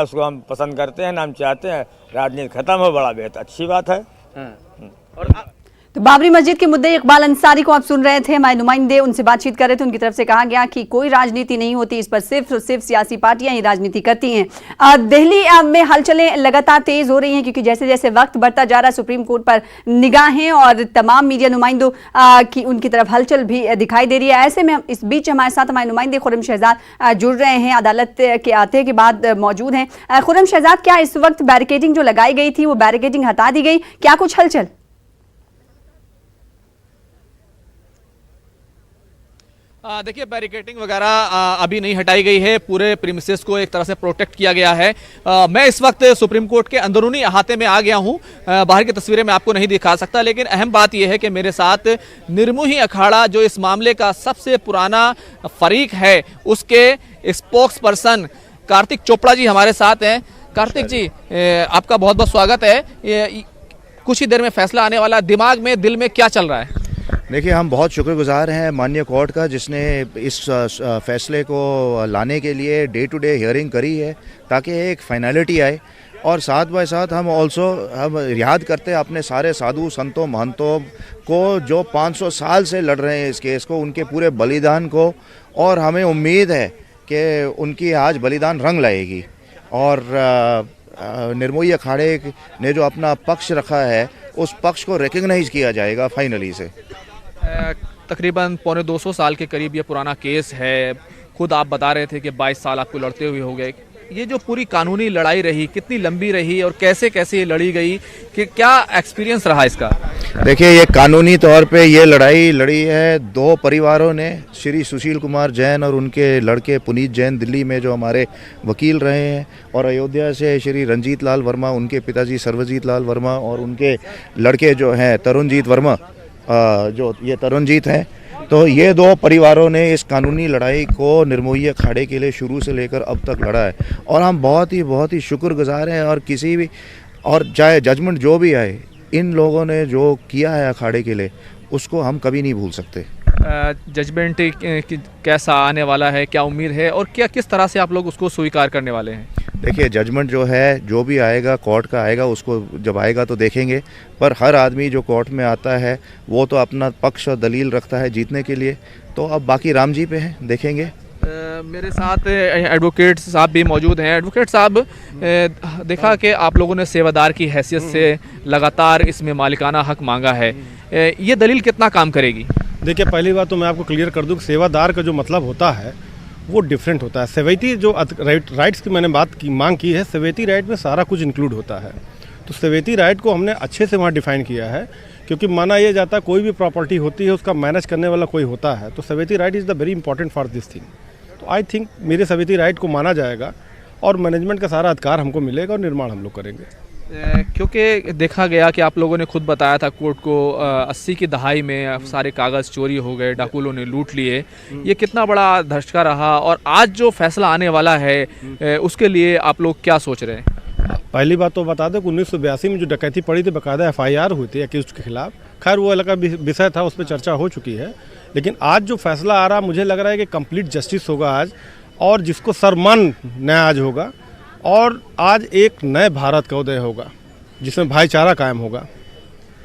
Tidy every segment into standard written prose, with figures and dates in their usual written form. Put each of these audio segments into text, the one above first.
उसको हम पसंद करते हैं, हम चाहते हैं राजनीति खत्म हो, बड़ा बेहतर अच्छी बात है। और तो बाबरी मस्जिद के मुद्दे इकबाल अंसारी को आप सुन रहे थे, हमारे नुमाइंदे उनसे बातचीत कर रहे थे। उनकी तरफ से कहा गया कि कोई राजनीति नहीं होती, इस पर सिर्फ और सिर्फ सियासी पार्टियां ही राजनीति करती हैं। दिल्ली में हलचलें लगातार तेज हो रही हैं क्योंकि जैसे जैसे वक्त बढ़ता जा रहा है सुप्रीम कोर्ट पर निगाहें और तमाम मीडिया नुमाइंदों की उनकी तरफ हलचल भी दिखाई दे रही है। ऐसे में इस बीच हमारे साथ हमारे नुमाइंदे खुर्रम शहजाद जुड़ रहे हैं, अदालत के आते के बाद मौजूद हैं। खुर्रम शहजाद, क्या इस वक्त बैरिकेडिंग जो लगाई गई थी वो बैरिकेडिंग हटा दी गई, क्या कुछ हलचल? देखिए, बैरिकेडिंग वगैरह अभी नहीं हटाई गई है, पूरे प्रीमिसेस को एक तरह से प्रोटेक्ट किया गया है। मैं इस वक्त सुप्रीम कोर्ट के अंदरूनी अहाते में आ गया हूं। बाहर की तस्वीरें मैं आपको नहीं दिखा सकता, लेकिन अहम बात यह है कि मेरे साथ निर्मोही अखाड़ा जो इस मामले का सबसे पुराना फरीक है उसके स्पोक्स पर्सन कार्तिक चोपड़ा जी हमारे साथ हैं। कार्तिक जी, आपका बहुत बहुत स्वागत है। कुछ ही देर में फैसला आने वाला, दिमाग में दिल में क्या चल रहा है? देखिए, हम बहुत शुक्रगुजार हैं माननीय कोर्ट का जिसने इस फैसले को लाने के लिए डे टू डे हियरिंग करी है ताकि एक फाइनलिटी आए। और साथ बाय साथ हम याद करते हैं अपने सारे साधु संतों महंतों को जो 500 साल से लड़ रहे हैं इस केस को, उनके पूरे बलिदान को, और हमें उम्मीद है कि उनकी आज बलिदान रंग लाएगी। और निर्मोही अखाड़े ने जो अपना पक्ष रखा है उस पक्ष को रिकग्नाइज किया जाएगा फाइनली से। तकरीबन 250 साल के करीब ये पुराना केस है। खुद आप बता रहे थे कि 22 साल आपको लड़ते हुए हो गए। ये जो पूरी कानूनी लड़ाई रही कितनी लंबी रही और कैसे कैसे ये लड़ी गई, कि क्या एक्सपीरियंस रहा इसका? देखिए, ये कानूनी तौर पे ये लड़ाई लड़ी है दो परिवारों ने, श्री सुशील कुमार जैन और उनके लड़के पुनीत जैन दिल्ली में जो हमारे वकील रहे हैं, और अयोध्या से श्री रंजीत लाल वर्मा, उनके पिताजी सर्वजीत लाल वर्मा, और उनके लड़के जो हैं तरुणजीत वर्मा, जो ये तरुणजीत हैं। तो ये दो परिवारों ने इस कानूनी लड़ाई को निर्मोही अखाड़े के लिए शुरू से लेकर अब तक लड़ा है, और हम बहुत ही शुक्रगुजार हैं। और किसी भी, और चाहे जजमेंट जो भी आए, इन लोगों ने जो किया है अखाड़े के लिए उसको हम कभी नहीं भूल सकते। जजमेंट कैसा आने वाला है, क्या उम्मीद है, और क्या किस तरह से आप लोग उसको स्वीकार करने वाले हैं? देखिए, जजमेंट जो है जो भी आएगा कोर्ट का आएगा, उसको जब आएगा तो देखेंगे। पर हर आदमी जो कोर्ट में आता है वो तो अपना पक्ष और दलील रखता है जीतने के लिए, तो अब बाकी राम जी पे है, देखेंगे। मेरे साथ एडवोकेट साहब भी मौजूद हैं। एडवोकेट साहब, देखा कि आप लोगों ने सेवादार की हैसियत से लगातार इसमें मालिकाना हक मांगा है, ये दलील कितना काम करेगी? देखिए, पहली बात तो मैं आपको क्लियर कर दूं कि सेवादार का जो मतलब होता है वो डिफरेंट होता है। सेवैती जो राइट्स की मैंने मांग की है, सेवैती राइट में सारा कुछ इंक्लूड होता है। तो सेवैती राइट को हमने अच्छे से वहाँ डिफाइन किया है, क्योंकि माना यह जाता है कोई भी प्रॉपर्टी होती है उसका मैनेज करने वाला कोई होता है, तो सेवैती right is the very important for this thing. तो आई थिंक मेरे सेवैती राइट को माना जाएगा और मैनेजमेंट का सारा अधिकार हमको मिलेगा और निर्माण हम लोग करेंगे। क्योंकि देखा गया कि आप लोगों ने खुद बताया था कोर्ट को 80 की दहाई में सारे कागज़ चोरी हो गए, डाकुओं ने लूट लिए, ये कितना बड़ा धचका रहा, और आज जो फैसला आने वाला है उसके लिए आप लोग क्या सोच रहे हैं? पहली बात तो बता दें कि 1982 में जो डकैती पड़ी थी, बाकायदा FIR हुई थी अक्यूज्ड के खिलाफ। खैर वो अलग विषय था, उस पर चर्चा हो चुकी है। लेकिन आज जो फैसला आ रहा, मुझे लग रहा है कि कंप्लीट जस्टिस होगा आज, और जिसको सरमान न्याय आज होगा, और आज एक नए भारत का उदय होगा जिसमें भाईचारा कायम होगा।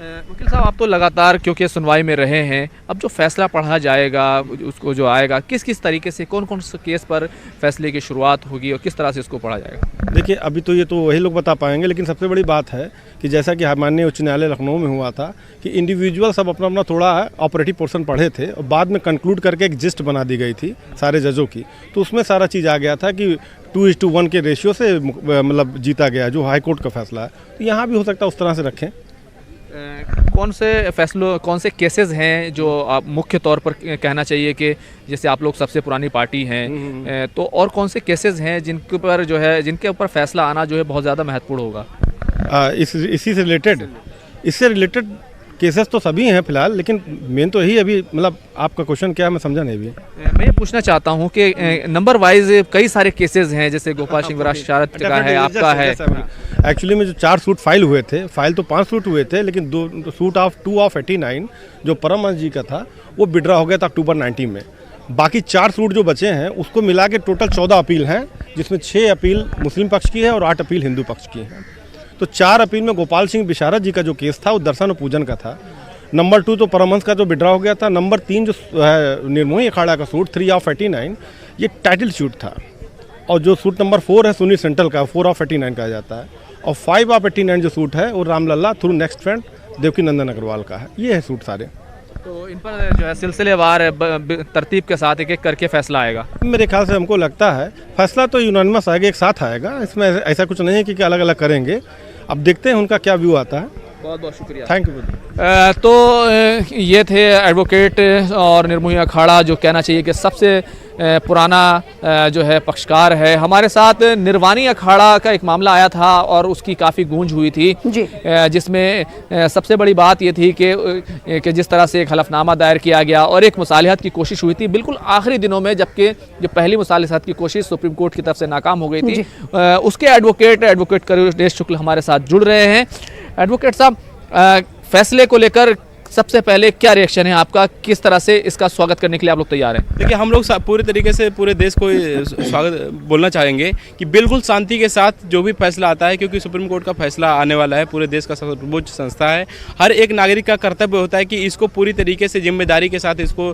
वकील साहब, आप तो लगातार क्योंकि सुनवाई में रहे हैं, अब जो फैसला पढ़ा जाएगा उसको जो आएगा, किस किस तरीके से कौन कौन से केस पर फैसले की शुरुआत होगी और किस तरह से इसको पढ़ा जाएगा? देखिए, अभी तो ये तो वही लोग बता पाएंगे, लेकिन सबसे बड़ी बात है कि जैसा कि माननीय उच्च न्यायालय लखनऊ में हुआ था कि इंडिविजुअल सब अपना अपना थोड़ा ऑपरेटिव पोर्शन पढ़े थे और बाद में कंक्लूड करके एक जिस्ट बना दी गई थी सारे जजों की, तो उसमें सारा चीज़ आ गया था कि 2:1 के रेशियो से मतलब जीता गया जो हाई कोर्ट का फैसला है। तो यहाँ भी हो सकता है उस तरह से रखें। कौन से फैसलों, कौन से केसेस हैं जो आप मुख्य तौर पर कहना चाहिए कि जैसे आप लोग सबसे पुरानी पार्टी हैं, तो और कौन से केसेस हैं जिनके ऊपर जो है, जिनके ऊपर फैसला आना जो है बहुत ज़्यादा महत्वपूर्ण होगा? इसी से रिलेटेड, इससे रिलेटेड केसेस तो सभी हैं फिलहाल, लेकिन मेन तो यही अभी, मतलब आपका क्वेश्चन क्या है मैं समझा नहीं अभी। मैं ये पूछना चाहता हूँ कि नंबर वाइज कई सारे केसेस हैं, जैसे गोपाल सिंह विरासत का है, आपका है। एक्चुअली में जो 4 सूट फाइल हुए थे, फाइल तो 5 सूट हुए थे, लेकिन 2 ऑफ 89 जो परमहंस जी का था वो विड्रॉ हो गया था अक्टूबर 19 में। बाकी 4 सूट जो बचे हैं उसको मिला के टोटल 14 अपील हैं, जिसमें 6 अपील मुस्लिम पक्ष की है और 8 अपील हिंदू पक्ष की है। तो 4 अपील में गोपाल सिंह विशारद जी का जो केस था वो दर्शन और पूजन का था। नंबर 2 तो परमहंस का जो विड्रॉ हो गया था। नंबर 3 जो निर्मोही अखाड़ा का सूट 3 ऑफ 89 ये टाइटल सूट था। और जो सूट नंबर 4 है सुनील सेंट्रल का 4 ऑफ 89 कहा जाता है। और 5 ऑफ 89 जो सूट है वो Ramlalla through next friend Devki Nandan Agarwal का है। ये है सूट सारे। तो इन पर जो है सिलसिलेवार तरतीब के साथ एक एक करके फैसला आएगा। मेरे ख्याल से हमको लगता है फैसला तो यूनानिमस आएगा, एक साथ आएगा। इसमें ऐसा कुछ नहीं है कि अलग अलग करेंगे। अब देखते हैं उनका क्या व्यू आता है। बहुत बहुत शुक्रिया। Thank you. तो ये थे एडवोकेट और निर्मोही अखाड़ा जो कहना चाहिए कि सबसे पुराना जो है पक्षकार है। हमारे साथ निर्वाणी अखाड़ा का एक मामला आया था और उसकी काफ़ी गूंज हुई थी जी। जिसमें सबसे बड़ी बात ये थी कि जिस तरह से एक हलफनामा दायर किया गया और एक मुसालिहत की कोशिश हुई थी बिल्कुल आखिरी दिनों में, जबकि जो पहली मुसालिहत की कोशिश सुप्रीम कोर्ट की तरफ से नाकाम हो गई थी। उसके एडवोकेट करुणेश शुक्ल हमारे साथ जुड़ रहे हैं। एडवोकेट साहब, फैसले को लेकर सबसे पहले क्या रिएक्शन है आपका, किस तरह से इसका स्वागत करने के लिए आप लोग तैयार हैं? देखिए, हम लोग पूरे तरीके से पूरे देश को स्वागत बोलना चाहेंगे कि बिल्कुल शांति के साथ जो भी फैसला आता है, क्योंकि सुप्रीम कोर्ट का फैसला आने वाला है, पूरे देश का सर्वोच्च संस्था है। हर एक नागरिक का कर्तव्य होता है कि इसको पूरी तरीके से जिम्मेदारी के साथ इसको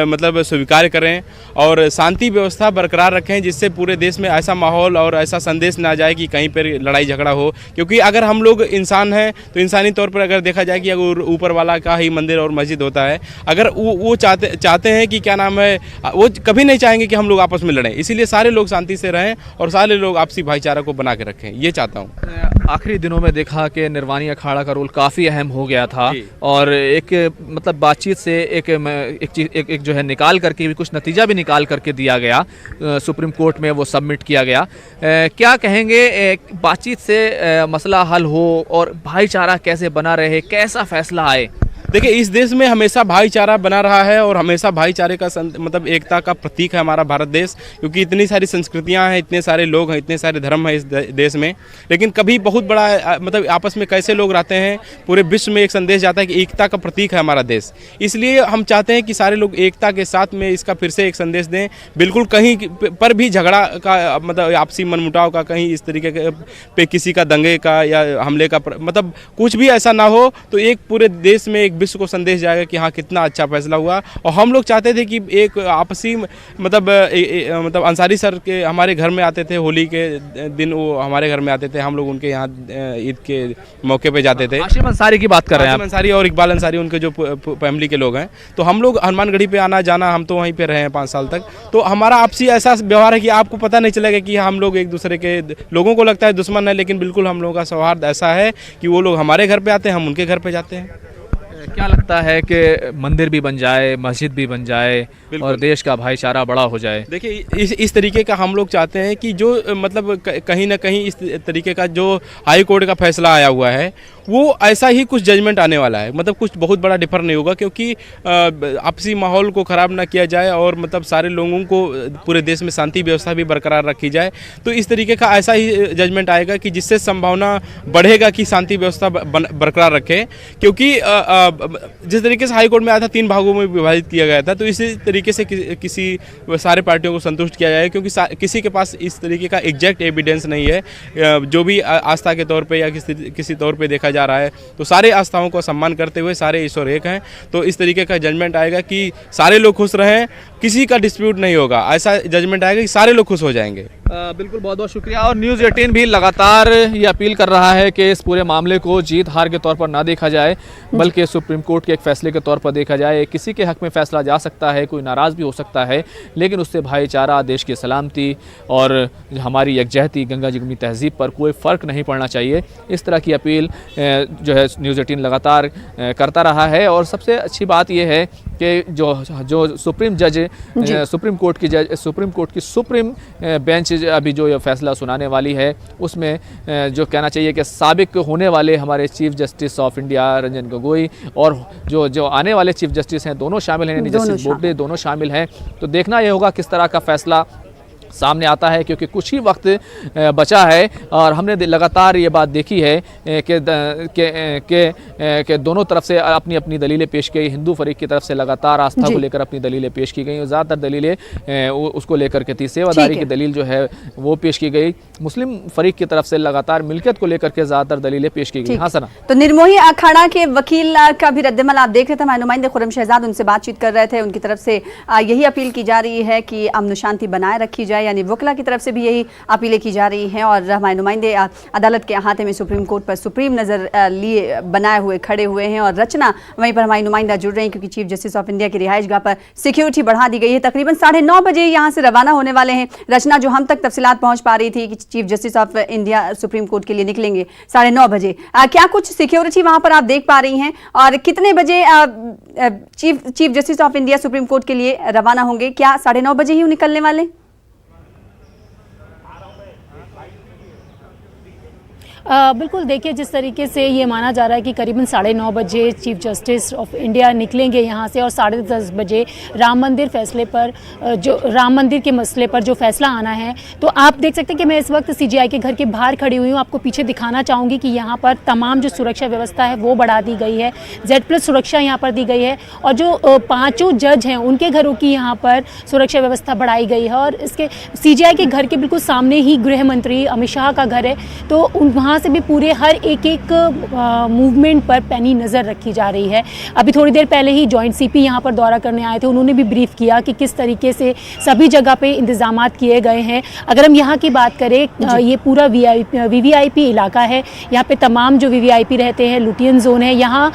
मतलब स्वीकार करें और शांति व्यवस्था बरकरार रखें, जिससे पूरे देश में ऐसा माहौल और ऐसा संदेश ना जाए कि कहीं पर लड़ाई झगड़ा हो। क्योंकि अगर हम लोग इंसान हैं तो इंसानी तौर पर अगर देखा जाए कि अगर ऊपर वाला का ही मंदिर और मस्जिद होता है, अगर वो चाहते हैं कि क्या नाम है, वो कभी नहीं चाहेंगे कि हम लोग आपस में लड़ें। इसीलिए सारे लोग शांति से रहें और सारे लोग आपसी भाईचारा को बना के रखें, ये चाहता हूँ। आखिरी दिनों में देखा कि निर्वाणी अखाड़ा का रोल काफ़ी अहम हो गया था और एक मतलब बातचीत से एक जो है निकाल करके भी कुछ नतीजा भी निकाल करके दिया गया, सुप्रीम कोर्ट में वो सबमिट किया गया। क्या कहेंगे, बातचीत से मसला हल हो और भाईचारा कैसे बना रहे, कैसा फैसला आए? देखिए, इस देश में हमेशा भाईचारा बना रहा है और हमेशा भाईचारे का मतलब एकता का प्रतीक है हमारा भारत देश, क्योंकि इतनी सारी संस्कृतियां हैं, इतने सारे लोग हैं, इतने सारे धर्म हैं इस देश में। लेकिन कभी बहुत बड़ा मतलब आपस में कैसे लोग रहते हैं, पूरे विश्व में एक संदेश जाता है कि एकता का प्रतीक है हमारा देश। इसलिए हम चाहते हैं कि सारे लोग एकता के साथ में इसका फिर से एक संदेश दें। बिल्कुल कहीं पर भी झगड़ा का मतलब आपसी मनमुटाव का, कहीं इस तरीके पे किसी का दंगे का या हमले का मतलब कुछ भी ऐसा ना हो, तो एक पूरे देश में एक विश्व को संदेश जाएगा कि हाँ कितना अच्छा फैसला हुआ। और हम लोग चाहते थे कि एक आपसी मतलब अंसारी सर के हमारे घर में आते थे, होली के दिन वो हमारे घर में आते थे, हम लोग उनके यहाँ ईद के मौके पे जाते थे। हाशिम अंसारी की बात कर रहे हैं आप? अंसारी और इकबाल अंसारी उनके जो फैमिली के लोग हैं। तो हम लोग हनुमानगढ़ी पे आना जाना, हम तो वहीं पे रहे हैं 5 साल तक। तो हमारा आपसी ऐसा व्यवहार है कि आपको पता नहीं चलेगा कि हम लोग एक दूसरे के, लोगों को लगता है दुश्मन है, लेकिन बिल्कुल हम लोगों का सौहार्द ऐसा है कि वो लोग हमारे घर पे आते हैं, हम उनके घर पे जाते हैं। क्या लगता है कि मंदिर भी बन जाए, मस्जिद भी बन जाए और देश का भाईचारा बड़ा हो जाए? देखिए, इस तरीके का हम लोग चाहते हैं कि जो मतलब कहीं ना कहीं इस तरीके का जो हाई कोर्ट का फैसला आया हुआ है वो ऐसा ही कुछ जजमेंट आने वाला है। मतलब कुछ बहुत बड़ा डिफर नहीं होगा, क्योंकि आपसी माहौल को ख़राब ना किया जाए और मतलब सारे लोगों को पूरे देश में शांति व्यवस्था भी बरकरार रखी जाए। तो इस तरीके का ऐसा ही जजमेंट आएगा कि जिससे संभावना बढ़ेगा कि शांति व्यवस्था बरकरार रखे। क्योंकि जिस तरीके से हाई कोर्ट में आया था 3 भागों में विभाजित किया गया था, तो इसी तरीके से किसी सारे पार्टियों को संतुष्ट किया जाए, क्योंकि किसी के पास इस तरीके का एग्जैक्ट एविडेंस नहीं है। जो भी आस्था के तौर पे या किसी तौर पे देखा जा रहा है, तो सारे आस्थाओं को सम्मान करते हुए सारे ईश्वर एक हैं। तो इस तरीके का जजमेंट आएगा कि सारे लोग खुश रहें, किसी का डिस्प्यूट नहीं होगा, ऐसा जजमेंट आएगा कि सारे लोग खुश हो जाएंगे। बिल्कुल, बहुत बहुत शुक्रिया। और न्यूज़ 18 भी लगातार ये अपील कर रहा है कि इस पूरे मामले को जीत हार के तौर पर ना देखा जाए, बल्कि सुप्रीम कोर्ट के एक फैसले के तौर पर देखा जाए। किसी के हक में फैसला जा सकता है, कोई नाराज़ भी हो सकता है, लेकिन उससे भाईचारा, देश की सलामती और हमारी यकजहती, गंगा जमुनी तहजीब पर कोई फ़र्क नहीं पड़ना चाहिए। इस तरह की अपील जो है न्यूज़ 18 लगातार करता रहा है। और सबसे अच्छी बात यह है कि जो सुप्रीम कोर्ट की सुप्रीम बेंच अभी जो ये फैसला सुनाने वाली है, उसमें जो कहना चाहिए कि साबिक होने वाले हमारे chief justice of India Ranjan Gogoi और जो आने वाले चीफ जस्टिस हैं, दोनों शामिल हैं, जस्टिस बोबडे दोनों शामिल हैं। तो देखना ये होगा किस तरह का फैसला सामने आता है, क्योंकि कुछ ही वक्त बचा है और हमने लगातार ये बात देखी है कि दोनों तरफ से अपनी अपनी दलीलें पेश की गई। हिंदू फरीक की तरफ से लगातार आस्था को लेकर अपनी दलीलें पेश की गई और ज़्यादातर दलीलें उसको लेकर के थी। सेवादारी की दलील जो है वो पेश की गई। मुस्लिम फरीक की तरफ से लगातार मिल्कियत को लेकर के ज़्यादातर दलीलें पेश की गई। हाँ सना, तो निर्मोही अखाड़ा के वकील का भी रद्दमल आप देख रहे थे, नुमाइंदे खुर्रम शहजाद उनसे बातचीत कर रहे थे। उनकी तरफ से यही अपील की जा रही है कि अमन शांति बनाए रखी जाए, यानी वकला की तरफ से भी यही अपीलें की जा रही हैं। और हमारे नुमाइंदे अदालत के अहाते में सुप्रीम कोर्ट पर सुप्रीम नज़र लिए बनाए हुए खड़े हुए हैं। और रचना वहीं पर हमारी नुमाइंदा जुड़ रहे हैं, क्योंकि चीफ जस्टिस ऑफ इंडिया की रिहाइशगाह पर सिक्योरिटी बढ़ा दी गई है। तकरीबन 9:30 बजे यहाँ से रवाना होने वाले हैं। रचना, जो हम तक तफसीलात पहुँच पा रही थी कि chief justice of India supreme court के लिए निकलेंगे 9:30 बजे, क्या कुछ सिक्योरिटी वहाँ पर आप देख पा रही हैं? और कितने बजे chief justice of India supreme court के लिए रवाना होंगे? क्या 9:30 बजे ही निकलने वाले? बिल्कुल, देखिए जिस तरीके से ये माना जा रहा है कि करीबन 9:30 बजे चीफ जस्टिस ऑफ इंडिया निकलेंगे यहाँ से और 10:30 बजे राम मंदिर फैसले पर जो राम मंदिर के मसले पर जो फैसला आना है। तो आप देख सकते हैं कि मैं इस वक्त सीजीआई के घर के बाहर खड़ी हुई हूँ। आपको पीछे दिखाना चाहूँगी कि यहाँ पर तमाम जो सुरक्षा व्यवस्था है वो बढ़ा दी गई है। Z+ सुरक्षा यहाँ पर दी गई है और जो 5 जज हैं उनके घरों की यहाँ पर सुरक्षा व्यवस्था बढ़ाई गई है। और इसके सीजीआई के घर के बिल्कुल सामने ही गृह मंत्री अमित शाह का घर है, तो वहाँ से भी पूरे हर एक मूवमेंट पर पैनी नज़र रखी जा रही है। अभी थोड़ी देर पहले ही जॉइंट सीपी यहाँ पर दौरा करने आए थे, उन्होंने भी ब्रीफ किया कि किस तरीके से सभी जगह पे इंतजामात किए गए हैं। अगर हम यहाँ की बात करें, ये पूरा वीवीआईपी इलाका है। यहाँ पे तमाम जो वीवीआईपी रहते हैं, लुटियन जोन है, यहाँ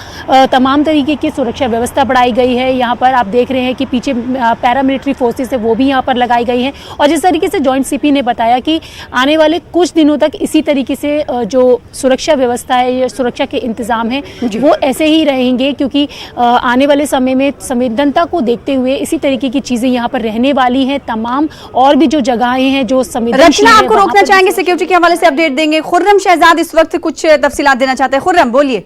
तमाम तरीके की सुरक्षा व्यवस्था बढ़ाई गई है। यहाँ पर आप देख रहे हैं कि पीछे पैरामिलिट्री फोर्सेस है वो भी यहाँ पर लगाई गई हैं। और जिस तरीके से जॉइंट सीपी ने बताया कि आने वाले कुछ दिनों तक इसी तरीके से जो सुरक्षा व्यवस्था है या सुरक्षा के इंतजाम है वो ऐसे ही रहेंगे, क्योंकि आने वाले समय में संवेदनता को देखते हुए इसी तरीके की चीजें यहाँ पर रहने वाली हैं। तमाम और भी जो जगहें हैं जो संवेदनशील रचना, आपको रोकना चाहेंगे, सिक्योरिटी के हवाले से अपडेट देंगे। खुर्रम शहजाद इस वक्त कुछ तफसीलात देना चाहते हैं। खुर्रम, बोलिए।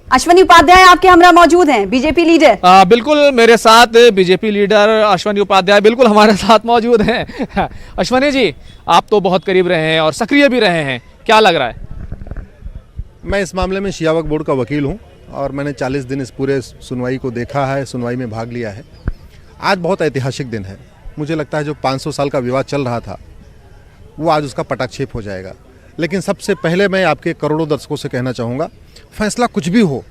अश्वनी उपाध्याय आपके हमरा मौजूद हैं, बीजेपी लीडर। बिल्कुल, मेरे साथ बीजेपी लीडर अश्वनी उपाध्याय बिल्कुल हमारे साथ मौजूद हैं। अश्वनी जी, आप तो बहुत करीब रहे हैं और सक्रिय भी रहे हैं, क्या लग रहा है? मैं इस मामले में शिया वक्फ बोर्ड का वकील हूं और मैंने 40 दिन इस पूरे सुनवाई को देखा है, सुनवाई में भाग लिया है। आज बहुत ऐतिहासिक दिन है। मुझे लगता है जो 500 साल का विवाद चल रहा था वो आज उसका पटाक्षेप हो जाएगा। लेकिन सबसे पहले मैं आपके करोड़ों दर्शकों से कहना चाहूँगा, फैसला कुछ भी हो,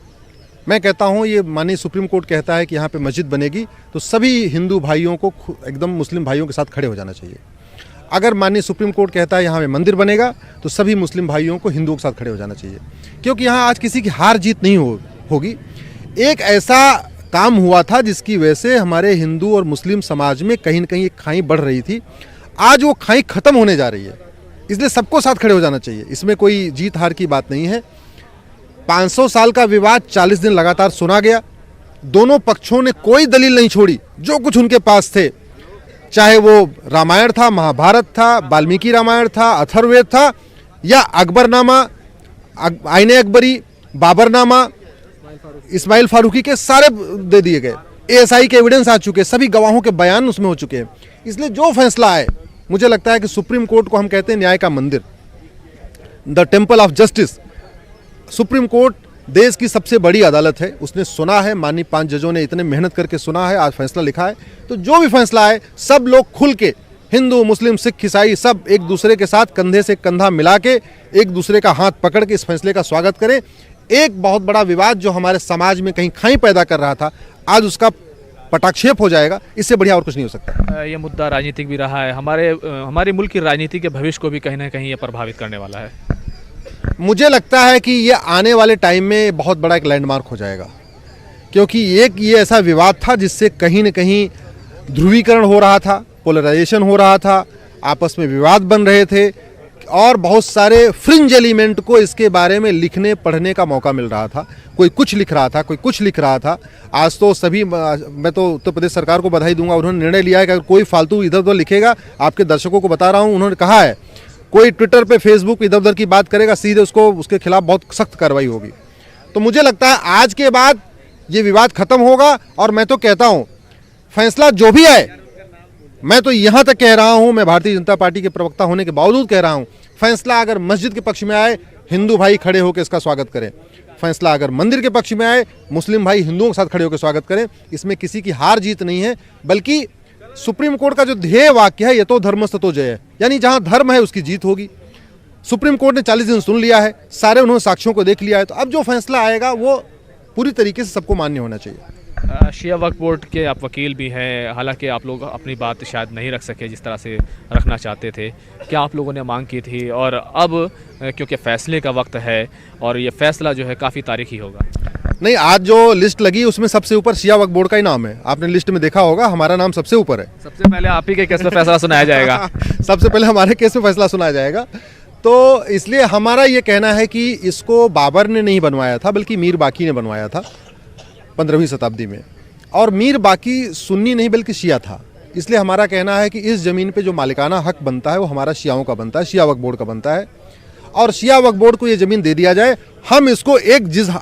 मैं कहता हूँ ये माननीय सुप्रीम कोर्ट कहता है कि यहाँ पे मस्जिद बनेगी तो सभी हिंदू भाइयों को एकदम मुस्लिम भाइयों के साथ खड़े हो जाना चाहिए। अगर माननीय सुप्रीम कोर्ट कहता है यहाँ पे मंदिर बनेगा तो सभी मुस्लिम भाइयों को हिंदुओं के साथ खड़े हो जाना चाहिए, क्योंकि यहाँ आज किसी की हार जीत नहीं होगी। एक ऐसा काम हुआ था जिसकी वजह से हमारे हिंदू और मुस्लिम समाज में कहीं न कहीं एक खाई बढ़ रही थी। आज वो खाई खत्म होने जा रही है, इसलिए सबको साथ खड़े हो जाना चाहिए। इसमें कोई जीत हार की बात नहीं है। 500 साल का विवाद 40 दिन लगातार सुना गया। दोनों पक्षों ने कोई दलील नहीं छोड़ी, जो कुछ उनके पास थे, चाहे वो रामायण था, महाभारत था, वाल्मीकि रामायण था, अथर्ववेद था या अकबरनामा, आईने अकबरी, बाबरनामा, इस्माइल फारूकी के सारे दे दिए गए। एएसआई के एविडेंस आ चुके, सभी गवाहों के बयान उसमें हो चुके हैं। इसलिए जो फैसला आए, मुझे लगता है कि सुप्रीम कोर्ट को हम कहते हैं न्याय का मंदिर, the temple of justice. Supreme court देश की सबसे बड़ी अदालत है, उसने सुना है, माननीय 5 जजों ने इतने मेहनत करके सुना है, आज फैसला लिखा है। तो जो भी फैसला आए, सब लोग खुल के, हिंदू, मुस्लिम, सिख, ईसाई, सब एक दूसरे के साथ कंधे से कंधा मिला के, एक दूसरे का हाथ पकड़ के इस फैसले का स्वागत करें। एक बहुत बड़ा विवाद जो हमारे समाज में कहीं खाई पैदा कर रहा था, आज उसका पटाक्षेप हो जाएगा। इससे बढ़िया और कुछ नहीं हो सकता। ये मुद्दा राजनीतिक भी रहा है, हमारे मुल्क की राजनीति के भविष्य को भी कहीं ना कहीं ये प्रभावित करने वाला है। मुझे लगता है कि ये आने वाले टाइम में बहुत बड़ा एक लैंडमार्क हो जाएगा, क्योंकि एक ये ऐसा विवाद था जिससे कहीं न कहीं ध्रुवीकरण हो रहा था, पोलराइजेशन हो रहा था, आपस में विवाद बन रहे थे और बहुत सारे फ्रिंज एलिमेंट को इसके बारे में लिखने पढ़ने का मौका मिल रहा था। कोई कुछ लिख रहा था, कोई कुछ लिख रहा था। आज तो सभी, मैं तो उत्तर प्रदेश सरकार को बधाई दूंगा, उन्होंने निर्णय लिया है कि अगर कोई फालतू इधर उधर लिखेगा, आपके दर्शकों को बता रहा हूँ, उन्होंने कहा है कोई ट्विटर पे, फेसबुक इधर उधर की बात करेगा, सीधे उसके खिलाफ बहुत सख्त कार्रवाई होगी। तो मुझे लगता है आज के बाद ये विवाद खत्म होगा और मैं तो कहता हूँ फैसला जो भी आए मैं तो यहाँ तक कह रहा हूँ, मैं भारतीय जनता पार्टी के प्रवक्ता होने के बावजूद कह रहा हूँ, फैसला अगर मस्जिद के पक्ष में आए, हिंदू भाई खड़े होकर इसका स्वागत करें। फैसला अगर मंदिर के पक्ष में आए, मुस्लिम भाई हिंदुओं के साथ खड़े होकर स्वागत करें। इसमें किसी की हार जीत नहीं है, बल्कि सुप्रीम कोर्ट का जो ध्येय वाक्य है, ये तो धर्मस्ततो जय है, यानी जहाँ धर्म है उसकी जीत होगी। सुप्रीम कोर्ट ने 40 दिन सुन लिया है, सारे उन्होंने साक्ष्यों को देख लिया है, तो अब जो फैसला आएगा वो पूरी तरीके से सबको मान्य होना चाहिए। शिया वक्फ बोर्ड के आप वकील भी हैं, हालांकि आप लोग अपनी बात शायद नहीं रख सके जिस तरह से रखना चाहते थे। क्या आप लोगों ने मांग की थी, और अब क्योंकि फ़ैसले का वक्त है और ये फ़ैसला जो है काफ़ी तारीखी होगा? नहीं, आज जो लिस्ट लगी उसमें सबसे ऊपर शिया वक्फ बोर्ड का ही नाम है। आपने लिस्ट में देखा होगा, हमारा नाम सबसे ऊपर है। सबसे पहले आप ही के केस में फैसला सुनाया जाएगा। सबसे पहले हमारे केस में फैसला सुनाया जाएगा। तो इसलिए हमारा ये कहना है कि इसको बाबर ने नहीं बनवाया था, बल्कि मीर बाकी ने बनवाया था 15वीं शताब्दी में। और मीर बाकी सुन्नी नहीं बल्कि शिया था। इसलिए हमारा कहना है कि इस ज़मीन पे जो मालिकाना हक बनता है वो हमारा शियाओं का बनता है, शिया वक्फ बोर्ड का बनता है। और शिया वक्फ बोर्ड को ये ज़मीन दे दिया जाए। हम इसको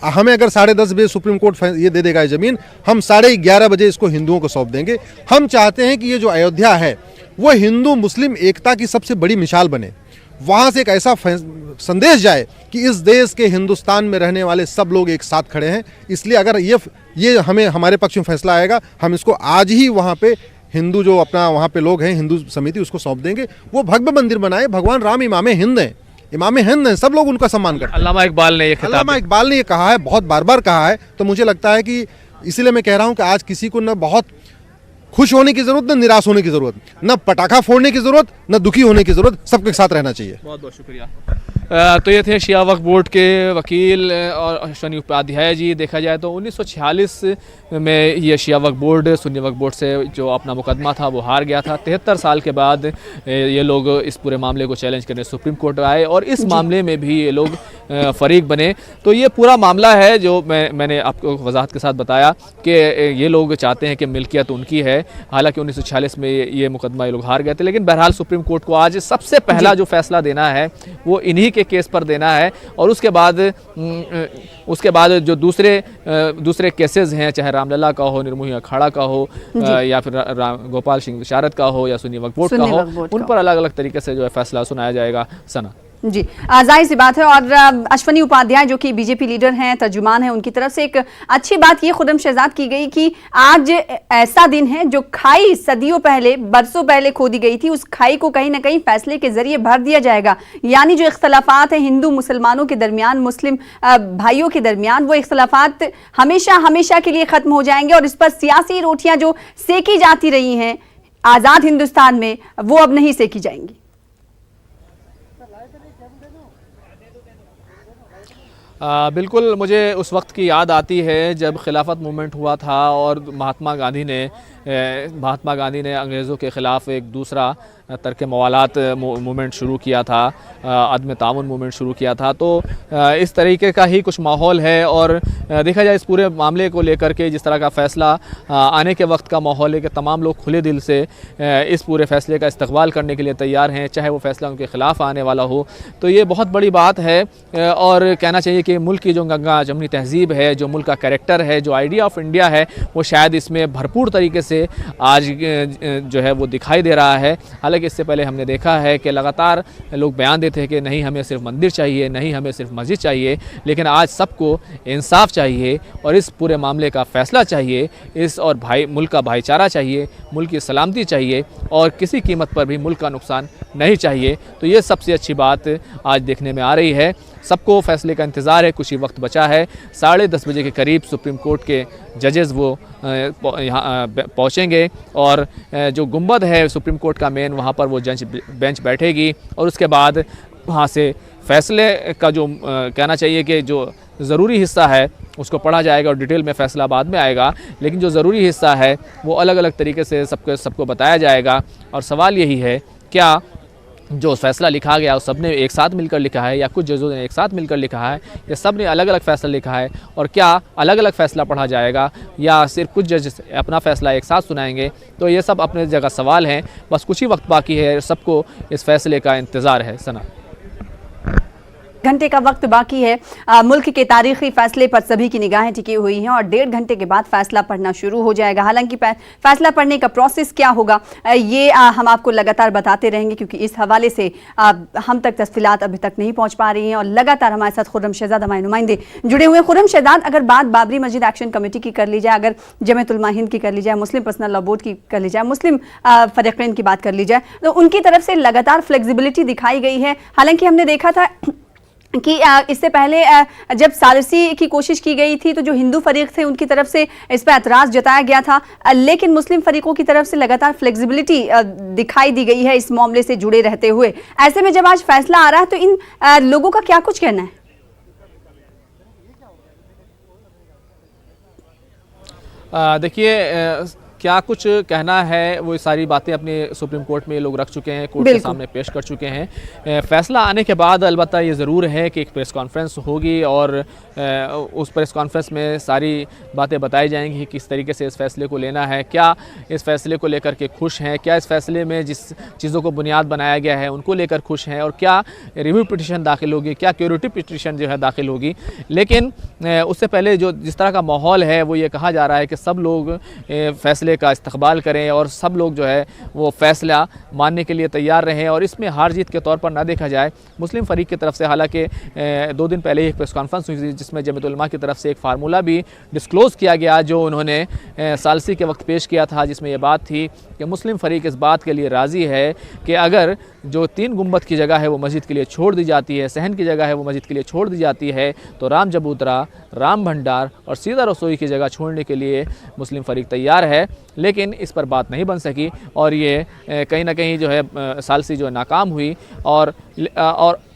हमें अगर 10:30 बजे सुप्रीम कोर्ट ये दे देगा ये ज़मीन, हम 11:30 बजे इसको हिंदुओं को सौंप देंगे। हम चाहते हैं कि ये जो अयोध्या है वो हिंदू मुस्लिम एकता की सबसे बड़ी मिसाल बने। वहाँ से एक ऐसा संदेश जाए कि इस देश के हिंदुस्तान में रहने वाले सब लोग एक साथ खड़े हैं। इसलिए अगर ये हमें हमारे पक्ष में फैसला आएगा, हम इसको आज ही वहाँ पे हिंदू जो अपना वहाँ पे लोग हैं, हिंदू समिति, उसको सौंप देंगे। वो भव्य मंदिर बनाए। भगवान राम इमामे हिंद हैं, इमामे हिंद हैं, सब लोग उनका सम्मान करते हैं। अल्लामा इकबाल ने ये कहा है, बहुत बार कहा है। तो मुझे लगता है कि इसीलिए मैं कह रहा हूँ कि आज किसी को न बहुत खुश होने की जरूरत, न निराश होने की जरूरत, न पटाखा फोड़ने की जरूरत, न दुखी होने की जरूरत, सबके साथ रहना चाहिए। बहुत बहुत शुक्रिया। तो ये थे शिया वक्फ बोर्ड के वकील और अश्वनी उपाध्याय जी। देखा जाए तो 1946 में ये शिया वक्फ बोर्ड सुन्नी वक्फ बोर्ड से जो अपना मुकदमा था वो हार गया था। 73 साल के बाद ये लोग इस पूरे मामले को चैलेंज करने सुप्रीम कोर्ट आए और इस मामले में भी ये लोग फरीक बने। तो ये पूरा मामला है जो मैंने आपको वजाहत के साथ बताया कि ये लोग चाहते हैं कि मिल्कियत उनकी है। हालांकि 1946 में ये मुकदमा ये लोग हार गए थे, लेकिन बहरहाल सुप्रीम कोर्ट को आज सबसे पहला जो फैसला देना है वो इन्हीं के केस पर देना है। और उसके बाद जो दूसरे केसेस हैं, चाहे रामलला का हो, निर्मोही अखाड़ा का हो, या फिर गोपाल सिंह विशारद का हो, या सुन्नी वक्फ बोर्ड का हो, उन पर अलग अलग तरीके से जो है फैसला सुनाया जाएगा। सना जी, जाहिर सी बात है। और अश्वनी उपाध्याय जो कि बीजेपी लीडर हैं, तर्जुमान हैं, उनकी तरफ से एक अच्छी बात ये खुदम शहजाद की गई कि आज ऐसा दिन है जो खाई सदियों पहले, बरसों पहले खोदी गई थी, उस खाई को कहीं ना कहीं फैसले के जरिए भर दिया जाएगा। यानी जो इख्तलाफात हैं हिंदू मुसलमानों के दरमियान, मुस्लिम भाइयों के दरमियान, वो इख्तलाफात हमेशा के लिए खत्म हो जाएंगे। और इस पर सियासी रोटियां जो सेकी जाती रही हैं आज़ाद हिंदुस्तान में, वो अब नहीं सेकी जाएंगी। बिल्कुल, मुझे उस वक्त की याद आती है जब खिलाफत मूवमेंट हुआ था और महात्मा गांधी ने अंग्रेज़ों के ख़िलाफ़ एक दूसरा तर्क मवालात मूवमेंट शुरू किया था, अदम ताउन मूवमेंट शुरू किया था। तो इस तरीके का ही कुछ माहौल है। और देखा जाए इस पूरे मामले को लेकर के जिस तरह का फ़ैसला आने के वक्त का माहौल है कि तमाम लोग खुले दिल से इस पूरे फ़ैसले का इस्तकबाल करने के लिए तैयार हैं, चाहे वो फ़ैसला उनके ख़िलाफ़ आने वाला हो। तो ये बहुत बड़ी बात है। और कहना चाहिए कि मुल्क की जो गंगा जमनी तहज़ीब है, जो मुल्क का कैरेक्टर है, जो आइडिया ऑफ इंडिया है, वो शायद इसमें भरपूर तरीके से आज जो है वो दिखाई दे रहा है। हालांकि इससे पहले हमने देखा है कि लगातार लोग बयान देते हैं कि नहीं हमें सिर्फ मंदिर चाहिए, नहीं हमें सिर्फ मस्जिद चाहिए, लेकिन आज सबको इंसाफ चाहिए और इस पूरे मामले का फ़ैसला चाहिए, और मुल्क का भाईचारा चाहिए, मुल्क की सलामती चाहिए और किसी कीमत पर भी मुल्क का नुकसान नहीं चाहिए। तो ये सबसे अच्छी बात आज देखने में आ रही है। सबको फैसले का इंतज़ार है, कुछ ही वक्त बचा है। 10:30 बजे के करीब सुप्रीम कोर्ट के जजेस वो यहाँ पहुँचेंगे और जो गुंबद है सुप्रीम कोर्ट का मेन, वहाँ पर वो बेंच बैठेगी और उसके बाद वहाँ से फैसले का जो कहना चाहिए कि जो ज़रूरी हिस्सा है उसको पढ़ा जाएगा और डिटेल में फ़ैसला बाद में आएगा। लेकिन जो ज़रूरी हिस्सा है वो अलग अलग तरीके से सबको बताया जाएगा। और सवाल यही है, क्या जो फैसला लिखा गया उस सब ने एक साथ मिलकर लिखा है, या कुछ जजों ने एक साथ मिलकर लिखा है, या सब ने अलग अलग फ़ैसला लिखा है? और क्या अलग अलग फ़ैसला पढ़ा जाएगा या सिर्फ कुछ जज अपना फ़ैसला एक साथ सुनाएंगे? तो ये सब अपने जगह सवाल हैं। बस कुछ ही वक्त बाकी है, सबको इस फैसले का इंतज़ार है। सना घंटे का वक्त बाकी है। मुल्क के तारीखी फैसले पर सभी की निगाहें टिकी हुई हैं और 1.5 घंटे के बाद फैसला पढ़ना शुरू हो जाएगा। हालांकि फैसला पढ़ने का प्रोसेस क्या होगा ये हम आपको लगातार बताते रहेंगे, क्योंकि इस हवाले से हम तक तफसीलात अभी तक नहीं पहुंच पा रही हैं और लगातार हमारे साथ खुर्रम शहजाद हमारे नुमाइंदे जुड़े हुए हैं। खुर्रम शहजाद, अगर बात बाबरी मस्जिद एक्शन कमेटी की कर ली जाए, अगर जमीयत उलमा हिंद की कर ली जाए, मुस्लिम पर्सनल लॉ बोर्ड की कर ली जाए, मुस्लिम फरीक़ैन की बात कर ली जाए, तो उनकी तरफ से लगातार फ्लेक्सिबिलिटी दिखाई गई है। हालांकि हमने देखा था कि इससे पहले जब सालिसी की कोशिश की गई थी तो जो हिंदू फरीक थे उनकी तरफ से इस पर एतराज़ जताया गया था, लेकिन मुस्लिम फरीकों की तरफ से लगातार फ्लेक्सिबिलिटी दिखाई दी गई है इस मामले से जुड़े रहते हुए। ऐसे में जब आज फैसला आ रहा है तो इन लोगों का क्या कुछ कहना है? देखिए, क्या कुछ कहना है वो सारी बातें अपने सुप्रीम कोर्ट में ये लोग रख चुके हैं, कोर्ट के सामने पेश कर चुके हैं। फैसला आने के बाद अलबत्ता ये ज़रूर है कि एक प्रेस कॉन्फ्रेंस होगी और उस प्रेस कॉन्फ्रेंस में सारी बातें बताई जाएंगी कि किस तरीके से इस फैसले को लेना है, क्या इस फैसले को लेकर के खुश हैं, क्या इस फैसले में जिस चीज़ों को बुनियाद बनाया गया है उनको लेकर खुश हैं, और क्या रिव्यू पिटिशन दाखिल होगी, क्या क्यूरेटिव पिटिशन जो है दाखिल होगी। लेकिन उससे पहले जो जिस तरह का माहौल है वो ये कहा जा रहा है कि सब लोग फैसले का इस्तकबाल करें और सब लोग जो है वो फैसला मानने के लिए तैयार रहें और इसमें हार जीत के तौर पर ना देखा जाए। मुस्लिम फरीक की तरफ से हालांकि 2 दिन पहले एक प्रेस कॉन्फ्रेंस हुई थी जिसमें जमीयत उलमा की तरफ से एक फार्मूला भी डिस्क्लोज़ किया गया जो उन्होंने सालसी के वक्त पेश किया था, जिसमें यह बात थी कि मुस्लिम फरीक इस बात के लिए राज़ी है कि अगर जो 3 गुंबद की जगह है वो मस्जिद के लिए छोड़ दी जाती है, सहन की जगह है वो मस्जिद के लिए छोड़ दी जाती है, तो राम जबूतरा, राम भंडार और सीधा रसोई की जगह छोड़ने के लिए मुस्लिम फरीक तैयार है। लेकिन इस पर बात नहीं बन सकी और ये कहीं ना कहीं जो है सालसी जो नाकाम हुई और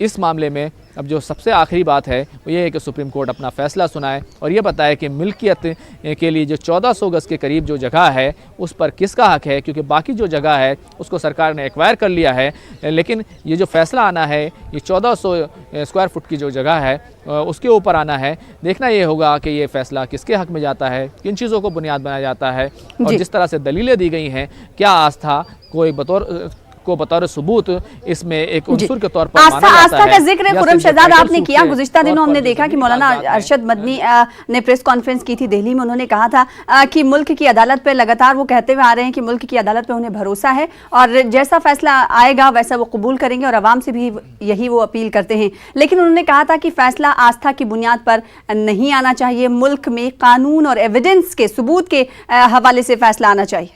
इस मामले में अब जो सबसे आखिरी बात है वो ये है कि सुप्रीम कोर्ट अपना फ़ैसला सुनाए और ये बताए कि मिल्कियत के लिए जो 1400 गज़ के करीब जो जगह है उस पर किसका हक़ है, क्योंकि बाकी जो जगह है उसको सरकार ने एक्वायर कर लिया है। लेकिन ये जो फ़ैसला आना है ये 1400 स्क्वायर फुट की जो जगह है उसके ऊपर आना है। देखना ये होगा कि ये फ़ैसला किसके हक़ में जाता है, किन चीज़ों को बुनियाद बनाया जाता है और जिस तरह से दलीलें दी गई हैं, क्या आस्था को बतौर सबूत इसमें एक उनसुर के तौर पर माना जाता है। आस्था का जिक्र खुर्रम शहजाद आपने किया। गुज़िश्ता दिनों हमने देखा कि मौलाना अरशद मदनी ने प्रेस कॉन्फ्रेंस की थी दिल्ली में। उन्होंने कहा था कि मुल्क की अदालत पे लगातार वो कहते हुए आ रहे हैं कि मुल्क की अदालत पे उन्हें भरोसा है और जैसा फैसला आएगा वैसा वो कबूल करेंगे और आवाम से भी यही वो अपील करते हैं। लेकिन उन्होंने कहा था कि फैसला आस्था की बुनियाद पर नहीं आना चाहिए, मुल्क में कानून और एविडेंस के सबूत के हवाले से फैसला आना चाहिए।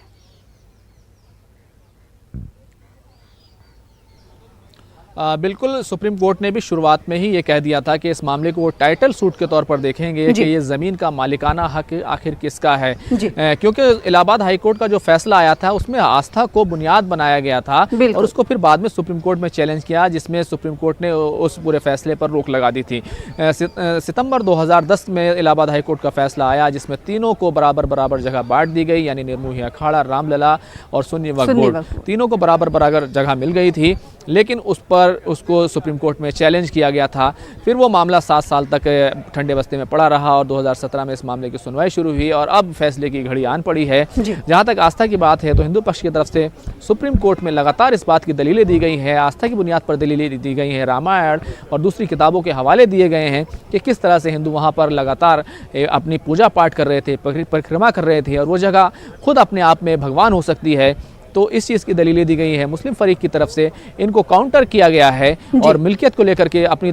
बिल्कुल, सुप्रीम कोर्ट ने भी शुरुआत में ही ये कह दिया था कि इस मामले को वो टाइटल सूट के तौर पर देखेंगे कि ये ज़मीन का मालिकाना हक आखिर किसका है, क्योंकि इलाहाबाद हाई कोर्ट का जो फैसला आया था उसमें आस्था को बुनियाद बनाया गया था और उसको फिर बाद में सुप्रीम कोर्ट में चैलेंज किया, जिसमें सुप्रीम कोर्ट ने उस पूरे फैसले पर रोक लगा दी थी। सितंबर 2010 में इलाहाबाद हाई कोर्ट का फैसला आया जिसमें तीनों को बराबर बराबर जगह बांट दी गई, यानी निर्मोही अखाड़ा, रामलला और सुन्नी वक्फ बोर्ड, तीनों को बराबर बराबर जगह मिल गई थी। लेकिन उस पर उसको सुप्रीम कोर्ट में चैलेंज किया गया था। फिर वो मामला 7 साल तक ठंडे बस्ते में पड़ा रहा और 2017 में इस मामले की सुनवाई शुरू हुई और अब फैसले की घड़ी आन पड़ी है। जहाँ तक आस्था की बात है तो हिंदू पक्ष की तरफ से सुप्रीम कोर्ट में लगातार इस बात की दलीलें दी गई हैं, आस्था की बुनियाद पर दलीलें दी गई हैं, रामायण और दूसरी किताबों के हवाले दिए गए हैं कि किस तरह से हिंदू वहाँ पर लगातार अपनी पूजा पाठ कर रहे थे, परिक्रमा कर रहे थे और वो जगह खुद अपने आप में भगवान हो सकती है। तो इस चीज़ की दलीलें दी गई है। मुस्लिम फरीक की तरफ से इनको काउंटर किया गया है और मिल्कियत को लेकर के अपनी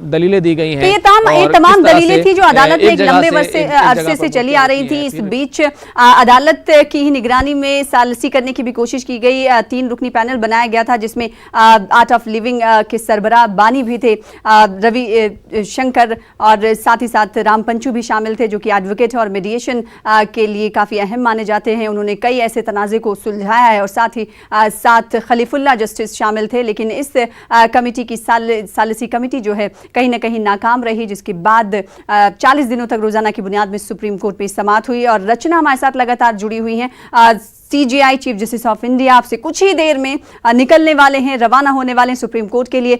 दलीलें दी गई हैं। ये तमाम दलीलें थी जो अदालत में एक लंबे अरसे से चली आ रही थी। इस बीच अदालत की ही निगरानी में सालसी करने की भी कोशिश की गई। 3 रुकनी पैनल बनाया गया था जिसमें आर्ट ऑफ लिविंग के सरबराह बानी भी थे, रवि शंकर, और साथ ही साथ राम पंचू भी शामिल थे जो कि एडवोकेट और मीडिएशन के लिए काफ़ी अहम माने जाते हैं। उन्होंने कई ऐसे तनाज़े को सुलझाया है और साथ ही साथ खलीफुल्लाह जस्टिस शामिल थे। लेकिन इस कमेटी की सालिसी कमेटी जो है कहीं ना कहीं नाकाम रही, जिसके बाद 40 दिनों तक रोजाना की बुनियाद में सुप्रीम कोर्ट में समाअत हुई और रचना हमारे साथ लगातार जुड़ी हुई हैं। CJI chief justice of India आपसे कुछ ही देर में निकलने वाले हैं, रवाना होने वाले हैं सुप्रीम कोर्ट के लिए।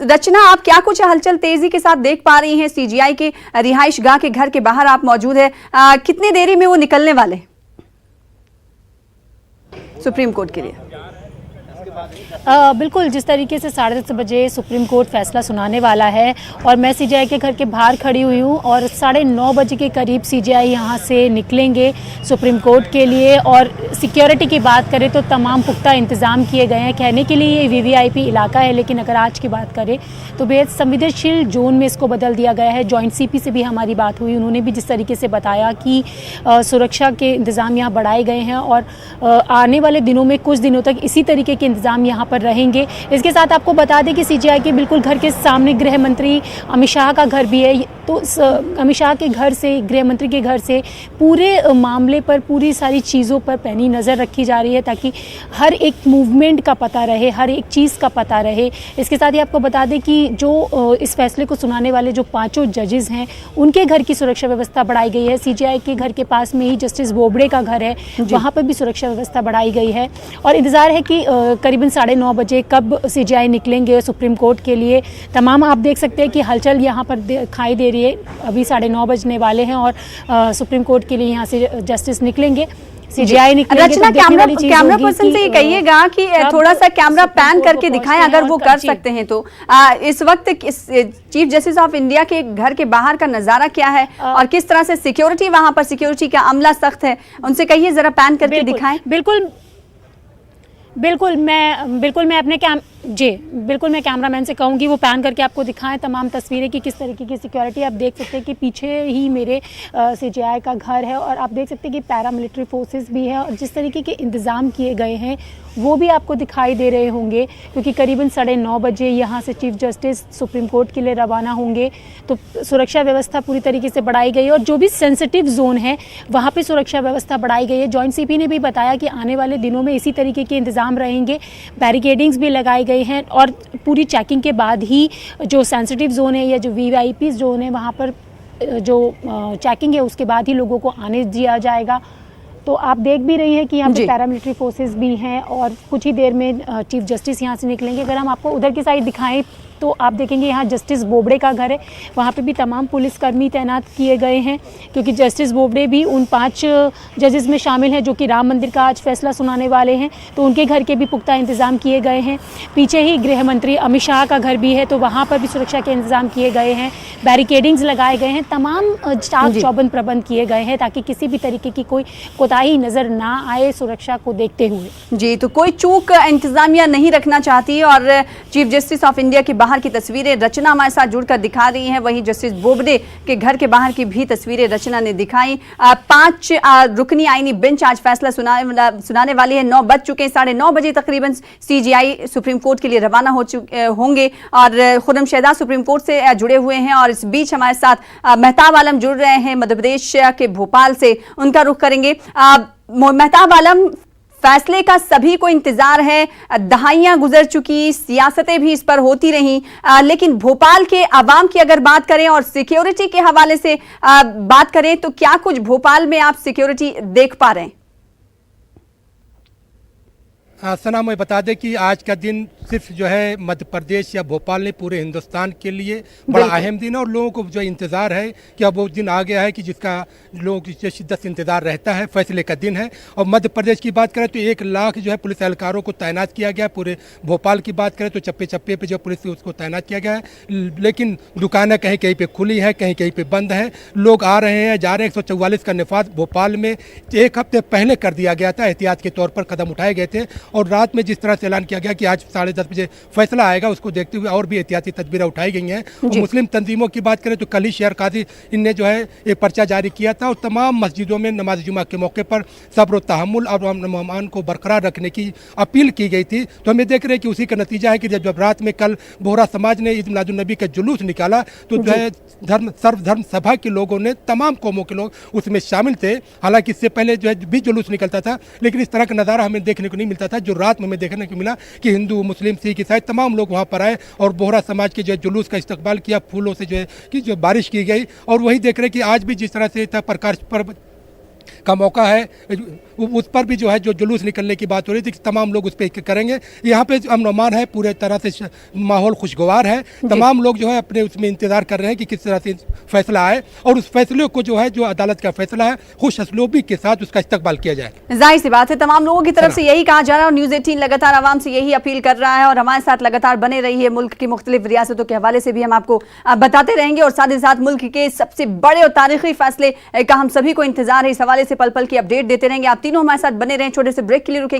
रचना, आप क्या कुछ हलचल तेजी के साथ देख पा रही हैं? CJI के रिहाइश गाह के घर के बाहर आप मौजूद है, कितनी देरी में वो निकलने वाले सुप्रीम कोर्ट के लिए? बिल्कुल जिस तरीके से 10:30 बजे सुप्रीम कोर्ट फैसला सुनाने वाला है और मैं सीजीआई के घर के बाहर खड़ी हुई हूँ और 9:30 बजे के करीब सीजीआई यहाँ से निकलेंगे सुप्रीम कोर्ट के लिए। और सिक्योरिटी की बात करें तो तमाम पुख्ता इंतज़ाम किए गए हैं। कहने के लिए ये वीवीआईपी इलाका है, लेकिन अगर आज की बात करें तो बेहद संवेदनशील जोन में इसको बदल दिया गया है। जॉइंट सीपी से भी हमारी बात हुई, उन्होंने भी जिस तरीके से बताया कि सुरक्षा के इंतज़ाम यहाँ बढ़ाए गए हैं और आने वाले दिनों में कुछ दिनों तक इसी तरीके के इंतज़ाम यहाँ पर रहेंगे। इसके साथ आपको बता दें कि सीजीआई के बिल्कुल घर के सामने गृह मंत्री अमित शाह का घर भी है। तो अमित शाह के घर से, गृह मंत्री के घर से पूरे मामले पर, पूरी सारी चीज़ों पर पैनी नज़र रखी जा रही है ताकि हर एक मूवमेंट का पता रहे, हर एक चीज़ का पता रहे। इसके साथ ही आपको बता दें कि जो इस फैसले को सुनाने वाले जो 5 जजेस हैं, उनके घर की सुरक्षा व्यवस्था बढ़ाई गई है। सीजीआई के घर के पास में ही जस्टिस बोबड़े का घर है, वहाँ पर भी सुरक्षा व्यवस्था बढ़ाई गई है। और इंतज़ार है कि करीबन 9:30 बजे कब सीजीआई निकलेंगे सुप्रीम कोर्ट के लिए। तमाम आप देख सकते हैं कि हलचल यहाँ पर दिखाई दे रही है। अभी 9:30 बजने वाले हैं और सुप्रीम कोर्ट के लिए यहाँ से जस्टिस निकलेंगे, सीजीआई निकलेंगे। रचना, कैमरा पर्सन से ये कहिएगा कि थोड़ा सा कैमरा पैन करके दिखाएं अगर वो कर सकते हैं तो। इस वक्त चीफ जस्टिस ऑफ इंडिया के घर के बाहर का नजारा क्या है और किस तरह से सिक्योरिटी, वहां पर सिक्योरिटी का अमला सख्त है, उनसे कहिए जरा पैन करके दिखाएं। बिल्कुल मैं अपने मैं कैमरामैन से कहूँगी वो पैन करके आपको दिखाएं तमाम तस्वीरें कि किस तरीके की सिक्योरिटी। आप देख सकते हैं कि पीछे ही मेरे सीजीआई का घर है और आप देख सकते हैं कि पैरामिलिट्री फोर्सेस भी है और जिस तरीके के इंतज़ाम किए गए हैं वो भी आपको दिखाई दे रहे होंगे, क्योंकि करीबन 9:30 बजे यहाँ से चीफ जस्टिस सुप्रीम कोर्ट के लिए रवाना होंगे। तो सुरक्षा व्यवस्था पूरी तरीके से बढ़ाई गई है और जो भी सेंसिटिव जोन है वहाँ पे सुरक्षा व्यवस्था बढ़ाई गई है। जॉइंट सीपी ने भी बताया कि आने वाले दिनों में इसी तरीके के इंतज़ाम रहेंगे, बैरिकेडिंग्स भी लगाई गई हैं और पूरी चेकिंग के बाद ही जो सेंसिटिव जोन है या जो वीवीआईपी जोन है वहाँ पर जो चेकिंग है उसके बाद ही लोगों को आने दिया जाएगा। तो आप देख भी रही हैं कि यहाँ पे पैरामिलिट्री फोर्सेस भी हैं और कुछ ही देर में चीफ जस्टिस यहाँ से निकलेंगे। अगर हम आपको उधर की साइड दिखाएं तो आप देखेंगे यहाँ जस्टिस बोबड़े का घर है, वहाँ पे भी तमाम पुलिसकर्मी तैनात किए गए हैं क्योंकि जस्टिस बोबड़े भी उन 5 जजेस में शामिल हैं जो कि राम मंदिर का आज फैसला सुनाने वाले हैं। तो उनके घर के भी पुख्ता इंतज़ाम किए गए हैं। पीछे ही गृह मंत्री अमित शाह का घर भी है, तो वहाँ पर भी सुरक्षा के इंतज़ाम किए गए हैं, बैरिकेडिंग्स लगाए गए हैं, तमाम चाक चौबंद प्रबंध किए गए हैं ताकि किसी भी तरीके की कोई कोताही नज़र ना आए सुरक्षा को देखते हुए। जी, तो कोई चूक इंतजामिया नहीं रखना चाहती और चीफ जस्टिस ऑफ इंडिया के बाहर की तस्वीरें रचना हमारे साथ जुड़कर दिखा रही हैं। वहीं जस्टिस बोबडे के घर के बाहर की भी तस्वीरें रचना ने दिखाई। 5 रुकनी आईनी बेंच आज फैसला सुनाने वाली है। 9 बज चुके हैं, 9:30 बजे तकरीबन सीजीआई सुप्रीम कोर्ट के लिए रवाना होंगे और खुर्रमशहजाद सुप्रीम कोर्ट से जुड़े हुए हैं। और इस बीच हमारे साथ मेहताब आलम जुड़ रहे हैं मध्य प्रदेश के भोपाल से, उनका रुख करेंगे। मेहताब आलम, फैसले का सभी को इंतजार है, दहाइयां गुजर चुकी, सियासतें भी इस पर होती रहीं, लेकिन भोपाल के आवाम की अगर बात करें और सिक्योरिटी के हवाले से बात करें तो क्या कुछ भोपाल में आप सिक्योरिटी देख पा रहे हैं? सना, मैं बता दें कि आज का दिन सिर्फ जो है मध्य प्रदेश या भोपाल नहीं पूरे हिंदुस्तान के लिए बड़ा अहम दिन है और लोगों को जो इंतज़ार है कि अब वो दिन आ गया है कि जिसका लोगों की शिद्दत से इंतज़ार रहता है, फैसले का दिन है। और मध्य प्रदेश की बात करें तो 1 लाख जो है पुलिस एहलकारों को तैनात किया गया है। पूरे भोपाल की बात करें तो चप्पे चप्पे पर जो पुलिस उसको तैनात किया गया है, लेकिन दुकानें कहीं कहीं पर खुली हैं, कहीं कहीं पर बंद है। लोग आ रहे हैं, जा रहे हैं। 144 का नफाज भोपाल में 1 हफ्ते पहले कर दिया गया था, एहतियात के तौर पर कदम उठाए गए थे। और रात में जिस तरह से ऐलान किया गया कि आज 10:30 बजे फैसला आएगा, उसको देखते हुए और भी एहतियाती तदबीरें उठाई गई हैं। और मुस्लिम तंजीमों की बात करें तो कल ही शहर काजी इनने जो है एक पर्चा जारी किया था और तमाम मस्जिदों में नमाज जुमा के मौके पर सब्र और तहम्मुल और अमन को बरकरार रखने की अपील की गई थी। तो हमें देख रहे हैं कि उसी का नतीजा है कि जब रात में कल बोहरा समाज ने ईद मिलादुन्नबी का जुलूस निकाला तो जो है सर्वधर्म सभा के लोगों ने, तमाम कौमों के लोग उसमें शामिल थे। हालांकि इससे पहले जो है भी जुलूस निकलता था, लेकिन इस तरह का नज़ारा हमें देखने को नहीं मिलता था जो रात में हमें देखने को मिला कि हिंदू, मुस्लिम, सिख, ईसाई तमाम लोग वहाँ पर आए और बोहरा समाज के जो है जुलूस का इस्तकबाल किया, फूलों से जो है कि जो बारिश की गई। और वही देख रहे हैं कि आज भी जिस तरह से था प्रकाश पर्व का मौका है, उस पर भी जो है जो जुलूस निकलने की बात हो रही थी, तमाम लोग उस पर करेंगे। यहाँ पे अमन अमान है, पूरे तरह से माहौल खुशगवार है, तमाम लोग जो है अपने उसमें इंतजार कर रहे हैं कि किस तरह से फैसला आए और उस फैसले को जो है जो अदालत का फैसला है खुश असलूबी के साथ उसका इस्तकबाल किया जाए। जाहिर सी बात है तमाम लोगों की तरफ से यही कहा जा रहा है और न्यूज़ 18 लगातार आवाम से यही अपील कर रहा है और हमारे साथ लगातार बने रही है। मुल्क की मुख्तलिफ रियासतों के हवाले से भी हम आपको बताते रहेंगे और साथ ही साथ मुल्क के सबसे बड़े और तारीखी फैसले का हम सभी को इंतजार है। इस हवाले से पल पल की अपडेट देते रहेंगे। आप तीनों हमारे साथ बने रहें। छोटे से ब्रेक के लिए रुकेंगे।